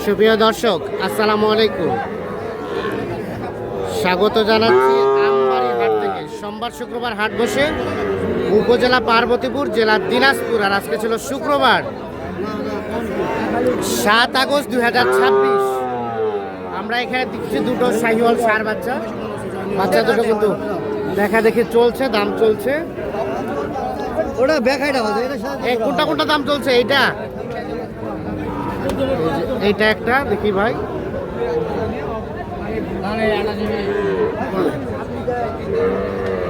সুপ্রিয় দর্শক, আসসালামু আলাইকুম। স্বাগত জানাচ্ছি আমবাড়ি হাট থেকে। সোমবার শুক্রবার হাট বসে উপজেলা পার্বতীপুর, জেলা দিনাজপুর। আর আজকে ছিল শুক্রবার 7 আগস্ট 2026। আমরা এখানে দেখছি দুটো শাহিওয়াল ষাঁড় বাচ্চা। বাচ্চা দুটো কিন্তু দেখা দেখি চলছে, দাম চলছে। ওটা বেকাইটা বাজে কোনটা কোনটা দাম চলছে? এইটা একটা দেখি ভাই,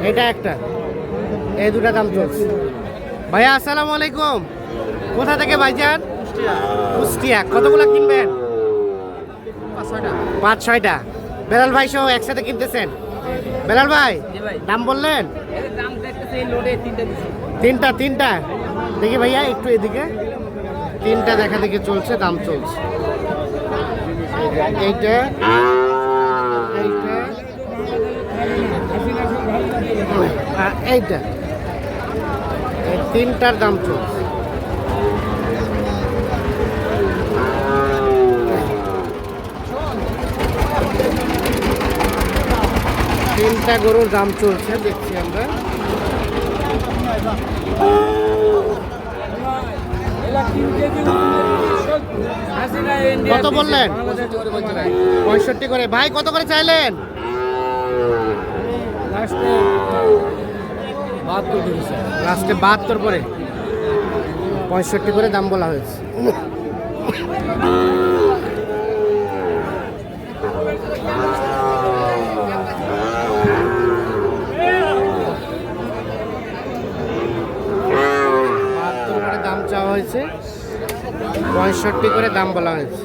এটা একটা, এই দুটা দাম চলছে। ভাইয়া আসসালামু আলাইকুম। কোথা থেকে ভাইজান? কুষ্টিয়া। কতগুলো কিনবেন? 5-6টা। বেলাল ভাই সহ একসাথে কিনতেছেন? বেলাল ভাই দাম বললেন? তিনটা দেখি ভাইয়া একটু এদিকে। তিনটা দেখা দেখি চলছে, দাম চলছে। এইটা এইটা এই তিনটার দাম চলছে। তিনটা গরুর দাম চলছে, দেখছি আমরা। কত বললেন? 65 করে। ভাই কত করে চাইলেন? লাস্টে 72 করে, 65 করে দাম বলা হয়েছে। দাম চাওয়া হয়েছে, 65 করে দাম বলা হয়েছে।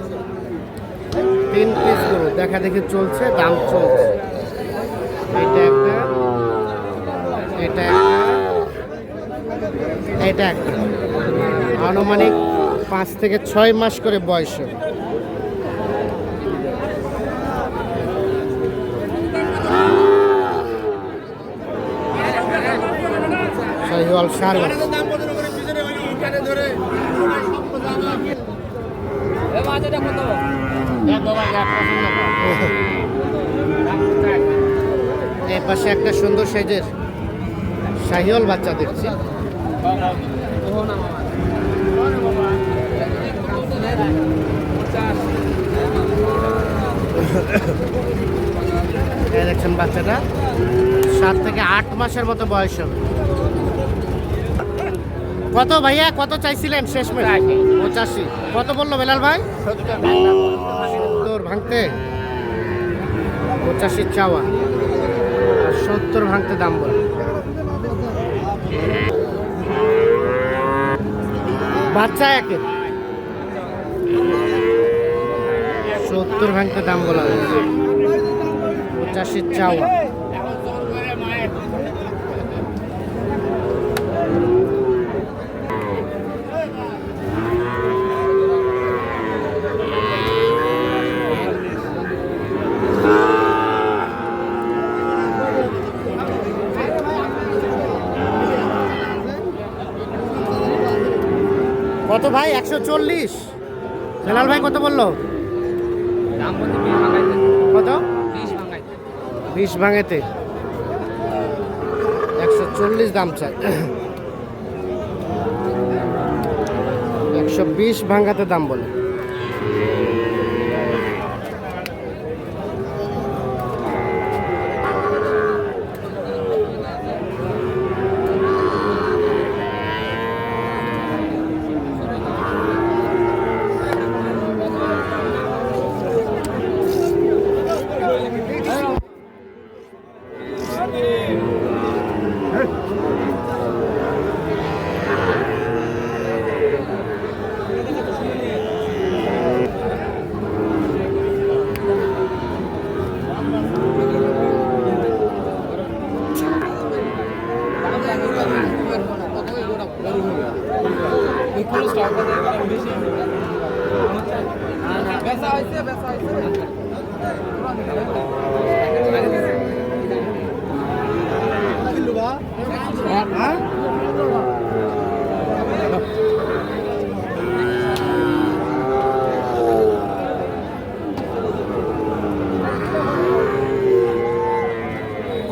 3 পিস গরু দেখা দেখি চলছে, দাম চলছে। এটা একটা, এটা একটা, এটা একটা। আনুমানিক 5 থেকে 6 মাস করে বয়স। শাহিওয়াল ষাঁড় এই পাশে একটা সুন্দর সাইজের শাহিওয়াল বাচ্চা দেখছি। দেখছেন বাচ্চাটা 7 থেকে 8 মাসের মতো বয়স হবে। কত ভাইয়া, কত চাইছিলেন শেষ মেশ? 85। কত বললো বেলাল ভাই? 70 ভাঙতে, 85 চাওয়া, 70 ভাঙতে দাম বল। বাচ্চা একে 70 ভাঙতে দাম বলা হয়েছে, 85 চাওয়া। কত ভাই? 140। বেলাল ভাই কত বললো? কত? 20 ভাঙেতে 140 দাম চাই। 120 ভাঙাতে দাম বলে।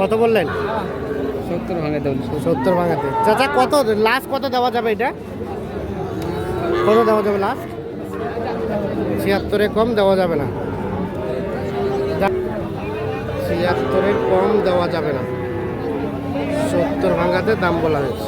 কত বললেন? 70 ভাঙে দেন। 70 ভাঙাতে। চাচা কত লাস্ট কত দেওয়া যাবে এটা? কত দেওয়া যাবে লাস্ট? 76-এ কম দেওয়া যাবে না। 76-এর কম দেওয়া যাবে না। 70 ভাঙাতে দাম বলা হয়েছে।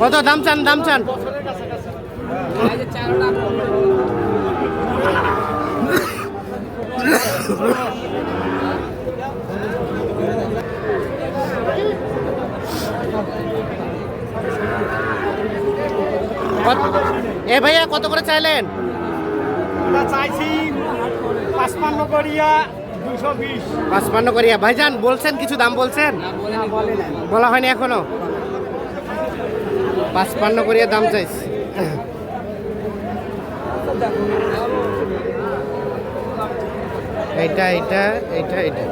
কত দাম চান? দাম চান এ ভাইয়া কত করে চাইলেন? চাইছি 55 করিয়া 220। 55 করিয়া। ভাইজান বলছেন কিছু দাম বলছেন? বলা হয়নি এখনো। 55 করিয়া দাম চাইছি। এইটা এইটা এইটা এইটা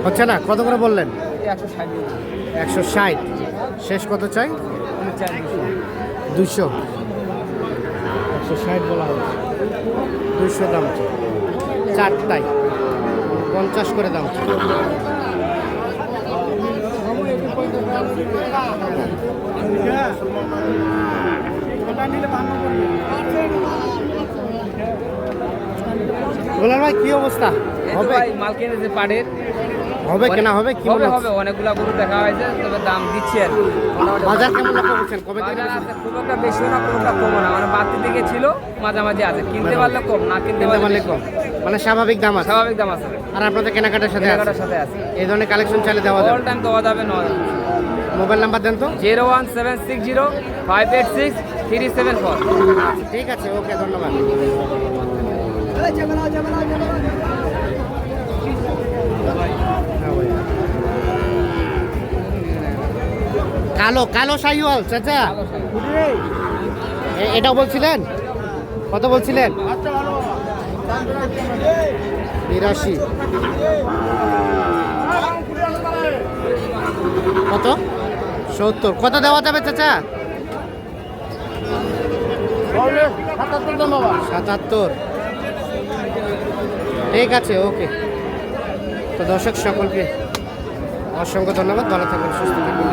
হচ্ছে না। কত করে বললেন? 160। শেষ কত চাই? 200। 160 বলা হচ্ছে। 200 দাম চারটায় 50 করে দাম। বলার ভাই কি অবস্থা? হবে মাল কিনেছে পাড়ের, হবে কেনা হবে কি হবে মনে হবে হচ্ছে? অনেকগুলা গরু দেখা হয়েছে, তবে দাম দিচ্ছে আর কি। বাজার কেমন লক্ষ্য করছেন? কবে থেকে বাজার বেশি? আছে, খুব একটা বেশি না, কোনটা কম না, মানে বাড়তি দিকে ছিল, মাঝামাঝি আছে। কিনতে পারলে কম, না কিনতে কিনতে পারলে পারলে কম, মানে স্বাভাবিক দাম আছে। স্বাভাবিক দাম আছে, আর আপনাদের কেনাকাটার সাথে আছে। কেনাকাটার সাথে আছে। এই ধরনের কালেকশন চাইলে দেওয়া অল যাবে। টাইম দেওয়া যাবে। মোবাইল নাম্বার দেন তো। 01760586374। ঠিক আছে, ওকে, ধন্যবাদ। কালো কালো শাহিওয়াল চাচা, এটাও বলছিলেন? কত বলছিলেন? 82। কত? 70। কত দেওয়া যাবে চাচা? 77। ঠিক আছে, ওকে। তো দর্শক সকলকে অসংখ্য ধন্যবাদ। ভালো থাকবেন, সুস্থ থাকবেন।